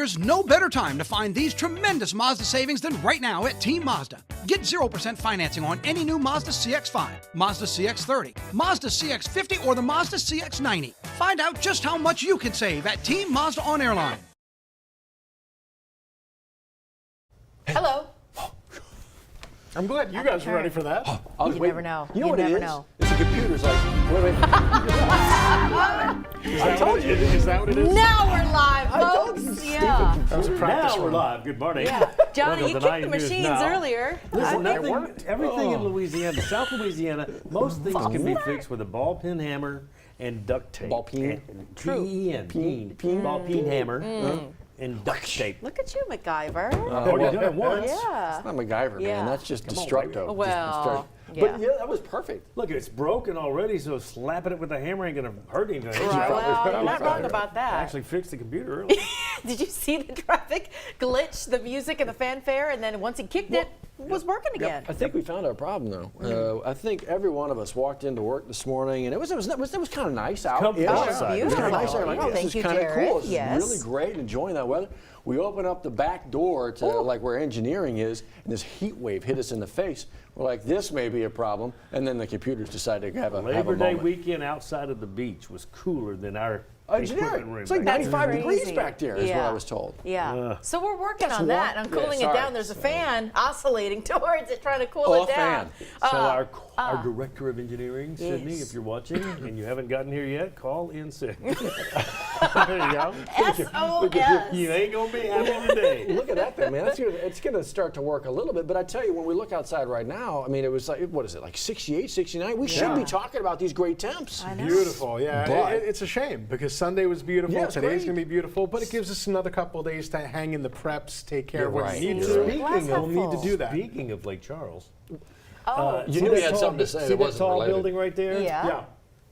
There's no better time to find these tremendous Mazda savings than right now at Team Mazda. Get 0% financing on any new Mazda CX-5, Mazda CX-30, Mazda CX-50, or the Mazda CX-90. Find out just how much you can save at Team Mazda on Airline. Hello. I'm glad you guys are ready for that. You never know. You know what it is? know. It's a computer's like, wait. I told you. Is that what it is? Now we're live, folks. Yeah. That was a practice Now we're live. Good morning. Yeah. Johnny, you Welcome to kicked the 9 News machines Now. earlier. Listen, I think everything in Louisiana, South Louisiana, most things can be fixed with a ball peen hammer and duct tape. Ball peen? Peen. Ball peen hammer and duct tape. Look at you, MacGyver. Already done it once. Yeah. That's not MacGyver, Yeah. man. That's just destructo. Well, But yeah, that was perfect. Look, it's broken already, so slapping it with a hammer ain't going to hurt anything. Right. Well, you're not wrong about I that. actually fixed the computer earlier. Did you see the traffic glitch, the music and the fanfare, and then once he kicked it was working again? I think we found our problem though. I think every one of us walked into work this morning, and it was kind of nice out. Comfortable outside. It was kind of nice out. Beautiful. Like, Thank this you, is kind of Jared. cool. This Yes. is really great. Enjoying that weather. We open up the back door to like where engineering is, and this heat wave hit us in the face. We're like, this may be a problem, and then the computers decided to have a Labor Day moment. weekend outside of the beach was cooler than our Engineering. equipment room. It's like back 95 Crazy. degrees back there, is what Yeah. I was told. Yeah. So we're working That's on that. warm. I'm cooling Yeah, it sorry. down. There's a fan oscillating towards it, trying to cool Oh, it down. fan. So our director of engineering, Sydney, yes. if you're watching and you haven't gotten here yet, call in sick. There you go. SOS. You ain't gonna be happy today. Look at that thing, man. It's going to start to work a little bit. But I tell you, when we look outside right now, I mean, it was like, what is it, like 68, 69? We should be talking about these great temps. I know. Beautiful, yeah. But- It's a shame because Sunday was beautiful. Yeah, it's Today's great. going to be beautiful, but it gives us another couple of days to hang in the preps, take care of You're what right. you need You're to. right. We'll need to do that. Speaking of Lake Charles, You knew he had something to say see that that wasn't tall related. building right there? Yeah. Yeah.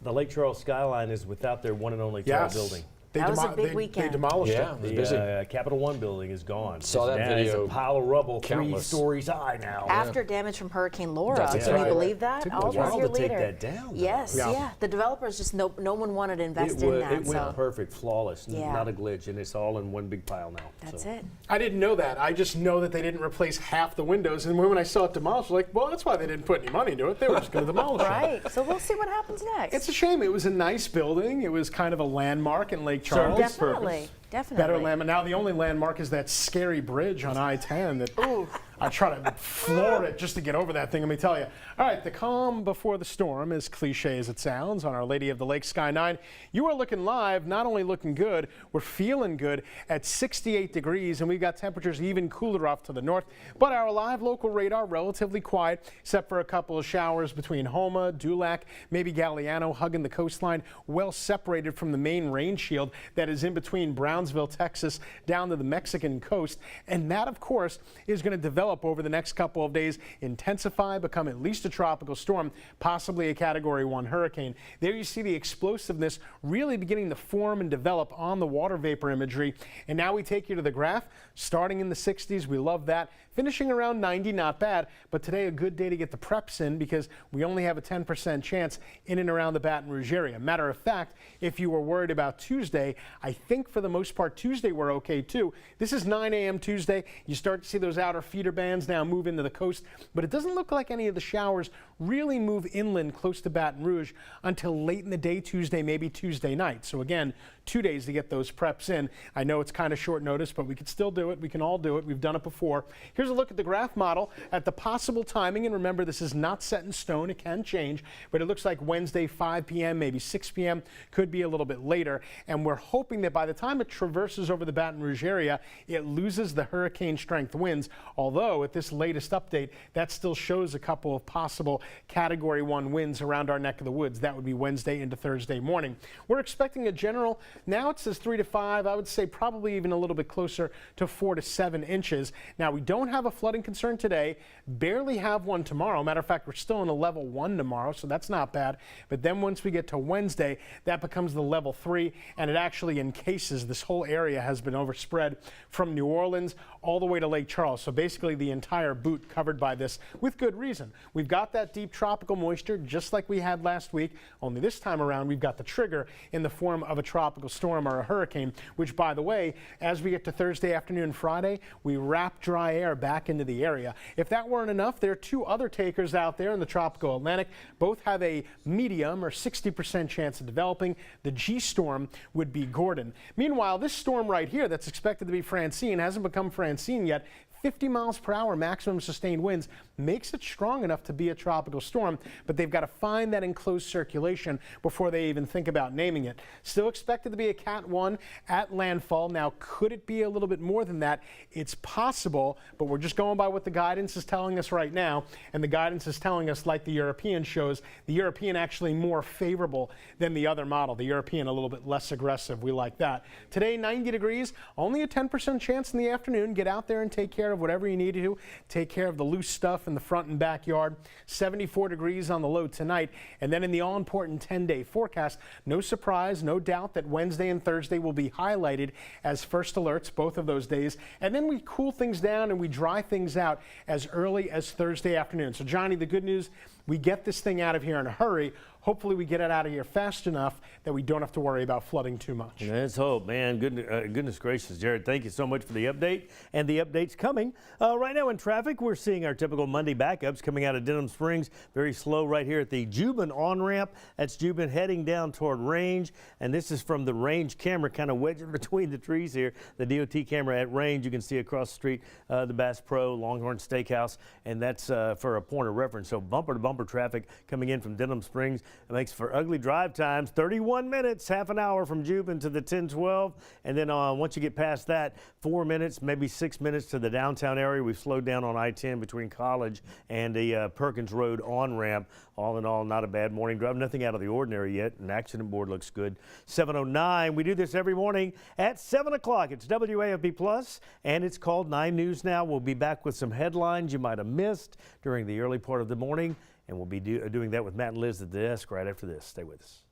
The Lake Charles skyline is without their one and only tall Yes. building. That was a big they weekend. demolished Yeah, it. it was busy. The Capital One building is gone. Saw It's that down. video. It's a pile of rubble, Countless. 3 stories high now. After damage from Hurricane Laura. That's Can exactly you right. believe that? Took a All those while years to take later. that down, though. Yes, Yeah. yeah. The developers just no one wanted to invest in that. It went so perfect, flawless, Yeah. not a glitch, and it's all in one big pile now. that's so. it. I didn't know that. I just know that they didn't replace half the windows. And when I saw it demolished, I was like, well, that's why they didn't put any money into it. They were just going to demolish it. Right. So we'll see what happens next. It's a shame. It was a nice building. It was kind of a landmark in Lake Charles. Definitely. Definitely. Better landmark. Now the only landmark is that scary bridge on I-10 that I try to floor it just to get over that thing, let me tell you. All right, the calm before the storm, as cliche as it sounds, on Our Lady of the Lake Sky 9. You are looking live, not only looking good, we're feeling good at 68 degrees, and we've got temperatures even cooler off to the north. But our live local radar, relatively quiet, except for a couple of showers between Homa, Dulac, maybe Galliano, hugging the coastline, well separated from the main rain shield that is in between Brownsville, Texas, down to the Mexican coast. And that, of course, is going to develop over the next couple of days, intensify, become at least a tropical storm, possibly a Category 1 hurricane. There you see the explosiveness really beginning to form and develop on the water vapor imagery. And now we take you to the graph, starting in the 60s. We love that. Finishing around 90, not bad, but today a good day to get the preps in because we only have a 10% chance in and around the Baton Rouge area. Matter of fact, if you were worried about Tuesday, I think for the most part Tuesday we're okay too. This is 9 a.m. Tuesday. You start to see those outer feeder bands now move into the coast, but it doesn't look like any of the showers really move inland close to Baton Rouge until late in the day Tuesday, maybe Tuesday night. So again, 2 days to get those preps in. I know it's kind of short notice, but we can still do it. We can all do it. We've done it before. Here's a look at the graph model at the possible timing. And remember, this is not set in stone. It can change, but it looks like Wednesday, 5 p.m., maybe 6 p.m., could be a little bit later. And we're hoping that by the time it traverses over the Baton Rouge area, it loses the hurricane strength winds. Although at this latest update, that still shows a couple of possible Category 1 winds around our neck of the woods. That would be Wednesday into Thursday morning. We're expecting a general, now it says 3 to 5. I would say probably even a little bit closer to 4 to 7 inches. Now we don't have have a flooding concern today, barely have one tomorrow. Matter of fact, we're still in a level 1 tomorrow, so that's not bad. But then once we get to Wednesday, that becomes the level 3, and it actually encases. This whole area has been overspread from New Orleans all the way to Lake Charles. So basically the entire boot covered by this with good reason. We've got that deep tropical moisture just like we had last week, only this time around we've got the trigger in the form of a tropical storm or a hurricane, which, by the way, as we get to Thursday afternoon, Friday, we wrap dry air back into the area. If that weren't enough, there are 2 other takers out there in the tropical Atlantic. Both have a medium or 60% chance of developing. The G storm would be Gordon. Meanwhile, this storm right here that's expected to be Francine hasn't become Francine yet. 50 miles per hour maximum sustained winds makes it strong enough to be a tropical storm, but they've got to find that enclosed circulation before they even think about naming it. Still expected to be a Cat 1 at landfall. Now, could it be a little bit more than that? It's possible, but we're just going by what the guidance is telling us right now, and the guidance is telling us, like the European shows, the European actually more favorable than the other model. The European a little bit less aggressive. We like that. Today, 90 degrees, only a 10% chance in the afternoon. Get out there and take care of whatever you need to. Take care of the loose stuff in the front and backyard. 74 degrees on the low tonight. And then in the all-important 10-day forecast, no surprise, no doubt that Wednesday and Thursday will be highlighted as first alerts, both of those days. And then we cool things down and we dry things out as early as Thursday afternoon. So, Johnny, the good news, we get this thing out of here in a hurry. Hopefully we get it out of here fast enough that we don't have to worry about flooding too much. Let's hope, man. Goodness gracious, Jared, thank you so much for the update. And the update's coming. Right now in traffic, we're seeing our typical Monday backups coming out of Denham Springs. Very slow right here at the Jubin on-ramp. That's Jubin heading down toward Range. And this is from the Range camera, kind of wedged between the trees here. The DOT camera at Range. You can see across the street the Bass Pro, Longhorn Steakhouse. And that's for a point of reference. So bumper-to-bumper traffic coming in from Denham Springs. It makes for ugly drive times, 31 minutes, half an hour from Jubin to the 1012. And then once you get past that, 4 minutes, maybe 6 minutes to the downtown area. We've slowed down on I-10 between College and the Perkins Road on-ramp. All in all, not a bad morning drive. Nothing out of the ordinary yet. An accident board looks good. 7:09. We do this every morning at 7 o'clock. It's WAFB Plus, and it's called 9 News Now. We'll be back with some headlines you might have missed during the early part of the morning. And we'll be doing that with Matt and Liz at the desk right after this. Stay with us.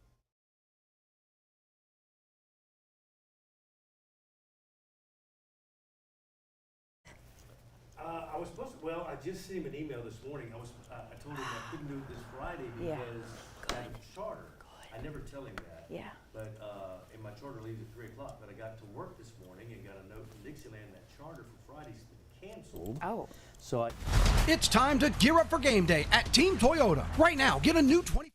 I was supposed to, well, I just sent him an email this morning. I told him I couldn't do it this Friday because I have a charter. I never tell him that. Yeah. But and my charter leaves at 3 o'clock. But I got to work this morning and got a note from Dixieland that charter for Friday's been canceled. Oh. So It's time to gear up for game day at Team Toyota. Right now, get a new 20.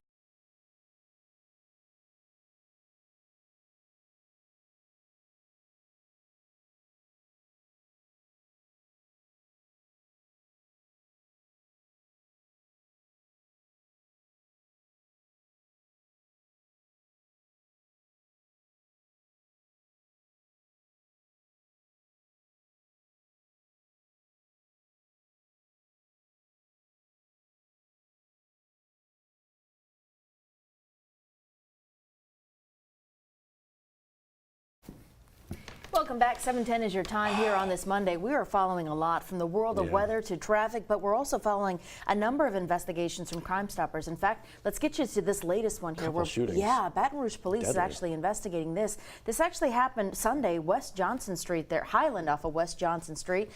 Welcome back. 7:10 is your time here on this Monday. We are following a lot from the world of weather to traffic, but we're also following a number of investigations from Crime Stoppers. In fact, let's get you to this latest one here. Couple shootings. Yeah, Baton Rouge Police is actually investigating this. This actually happened Sunday, West Johnson Street there, Highland off of West Johnson Street.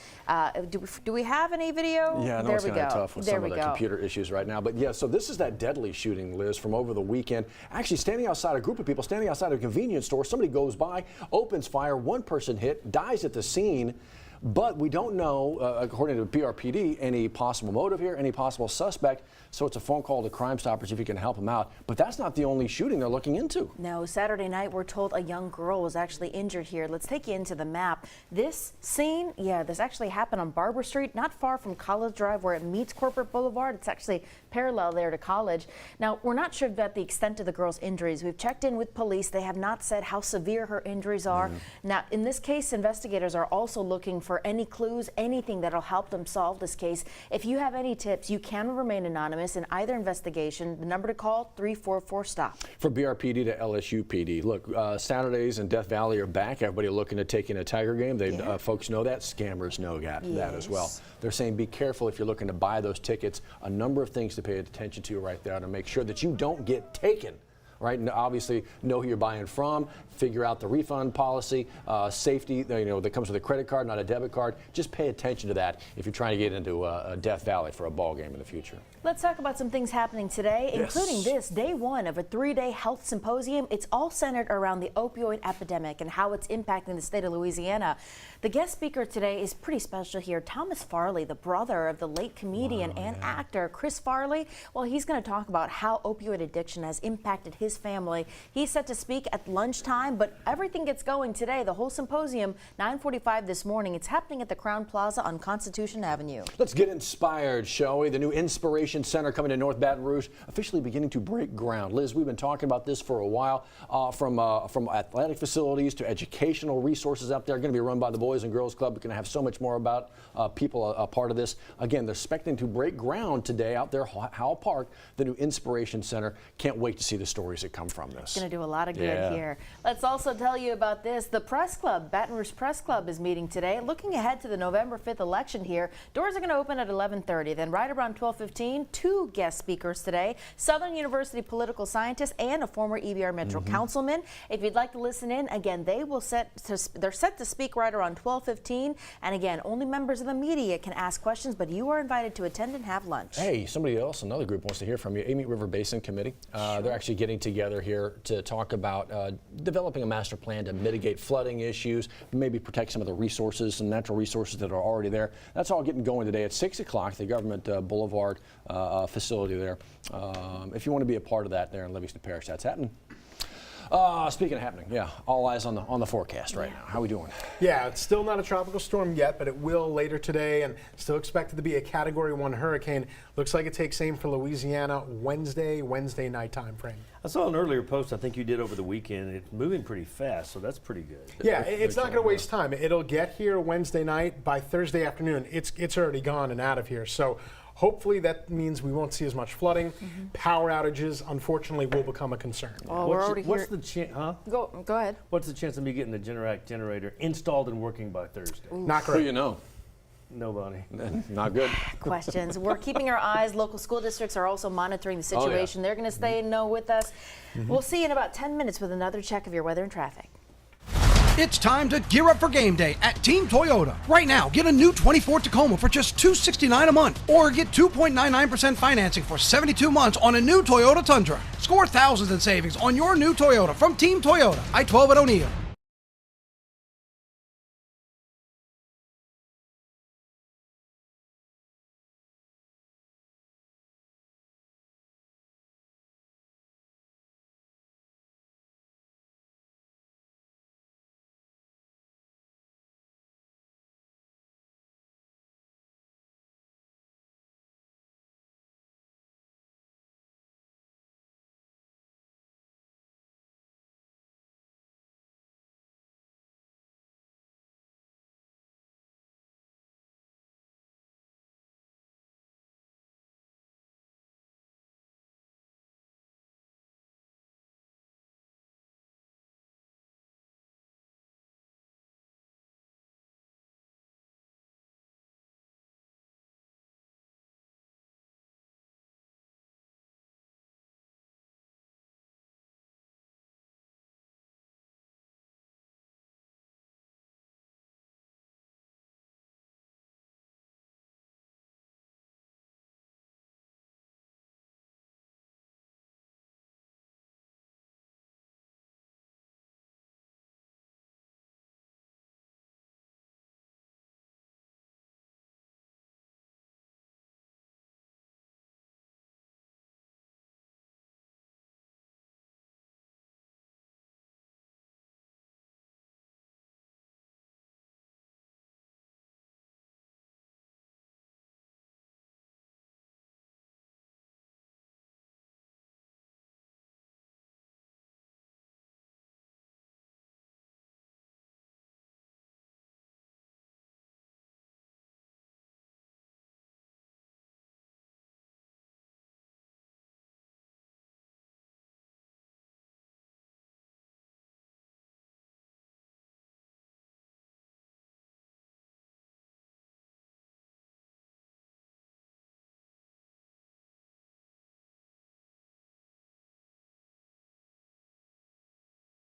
Do we have any video? Yeah, I know there it's we kind of go. tough with there some we of the go. computer issues right now. But yeah, so this is that deadly shooting, Liz, from over the weekend. Actually, standing outside, a group of people standing outside a convenience store. Somebody goes by, opens fire, one person hit, dies at the scene. But we don't know, according to PRPD, any possible motive here, any possible suspect. So it's a phone call to Crime Stoppers if you can help them out. But that's not the only shooting they're looking into. No, Saturday night we're told a young girl was actually injured here. Let's take you into the map. This scene, this actually happened on Barber Street, not far from College Drive where it meets Corporate Boulevard. It's actually parallel there to College. Now, we're not sure about the extent of the girl's injuries. We've checked in with police. They have not said how severe her injuries are. Now, in this case, investigators are also looking for for any clues, anything that'll help them solve this case. If you have any tips, you can remain anonymous in either investigation. The number to call, 344-STOP. For BRPD to LSU PD, look, Saturdays in Death Valley are back. Everybody looking to take in a Tiger game. Folks know that. Scammers know that as well. They're saying be careful if you're looking to buy those tickets. A number of things to pay attention to right there to make sure that you don't get taken. Right, and obviously know who you're buying from, figure out the refund policy, safety, that comes with a credit card, not a debit card. Just pay attention to that if you're trying to get into Death Valley for a ball game in the future. Let's talk about some things happening today, including this, day one of a 3-day health symposium. It's all centered around the opioid epidemic and how it's impacting the state of Louisiana. The guest speaker today is pretty special here. Thomas Farley, the brother of the late comedian and actor Chris Farley. Well, he's going to talk about how opioid addiction has impacted his family. He's set to speak at lunchtime, but everything gets going today. The whole symposium, 9:45 this morning. It's happening at the Crown Plaza on Constitution Avenue. Let's get inspired, shall we? The new Inspiration Center coming to North Baton Rouge, officially beginning to break ground. Liz, we've been talking about this for a while. From athletic facilities to educational resources out there, going to be run by the Boys and Girls Club. We're going to have so much more about people a part of this. Again, they're expecting to break ground today out there, Howell Park, the new Inspiration Center. Can't wait to see the stories that come from this. It's going to do a lot of good here. Let's also tell you about this. The Press Club, Baton Rouge Press Club, is meeting today. Looking ahead to the November 5th election here, doors are going to open at 11:30. Then right around 12:15, 2 guest speakers today, Southern University political scientist and a former EBR Metro councilman. If you'd like to listen in, again, they're set to speak right around 12:15. And again, only members of the media can ask questions, but you are invited to attend and have lunch. Hey, somebody else, another group wants to hear from you. Amite River Basin Committee. They're actually getting together here to talk about developing a master plan to mitigate flooding issues, maybe protect some of the resources and natural resources that are already there. That's all getting going today at 6 o'clock, the Government Boulevard facility there. If you want to be a part of that there in Livingston Parish, that's happening. Speaking of happening, all eyes on the forecast right now. How we doing? Yeah, it's still not a tropical storm yet, but it will later today, and still expected to be a Category 1 hurricane. Looks like it takes aim for Louisiana Wednesday night time frame. I saw an earlier post I think you did over the weekend. It's moving pretty fast, so that's pretty good. Yeah, it's not going to waste time. It'll get here Wednesday night. By Thursday afternoon, it's already gone and out of here. So hopefully that means we won't see as much flooding. Power outages, unfortunately, will become a concern. Oh, we're already what's the chance? Go ahead. What's the chance of me getting the Generac generator installed and working by Thursday? Not Who great. you know? Nobody. Not good. Questions. We're keeping our eyes. Local school districts are also monitoring the situation. They're going to stay in know with us. We'll see you in about 10 minutes with another check of your weather and traffic. It's time to gear up for game day at Team Toyota. Right now, get a new 24 Tacoma for just $269 a month, or get 2.99% financing for 72 months on a new Toyota Tundra. Score thousands in savings on your new Toyota from Team Toyota, I-12 at O'Neill.